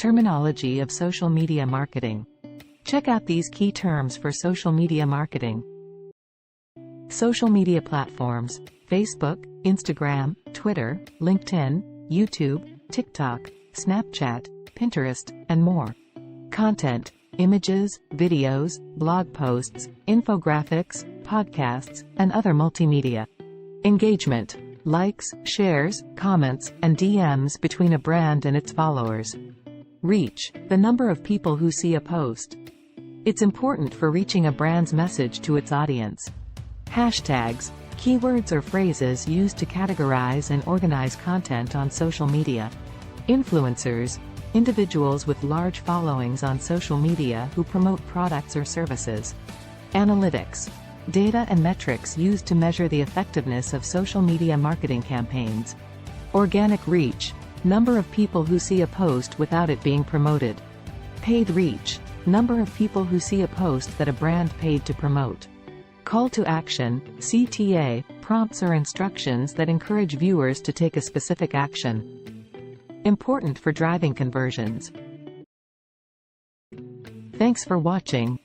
Terminology of social media marketing. Check out these key terms for social media marketing. Social media platforms: Facebook, Instagram, Twitter, LinkedIn, YouTube, TikTok, Snapchat, Pinterest, and more. Content: images, videos, blog posts, infographics, podcasts, and other multimedia. Engagement: likes, shares, comments, and DMs between a brand and its followers. Reach: the number of people who see a post. It's important for reaching a brand's message to its audience. Hashtags: keywords or phrases used to categorize and organize content on social media. Influencers: individuals with large followings on social media who promote products or services. Analytics: data and metrics used to measure the effectiveness of social media marketing campaigns. Organic reach: number of people who see a post without it being promoted. Paid reach: number of people who see a post that a brand paid to promote. Call to action, CTA, prompts or instructions that encourage viewers to take a specific action. Important for driving conversions. Thanks for watching.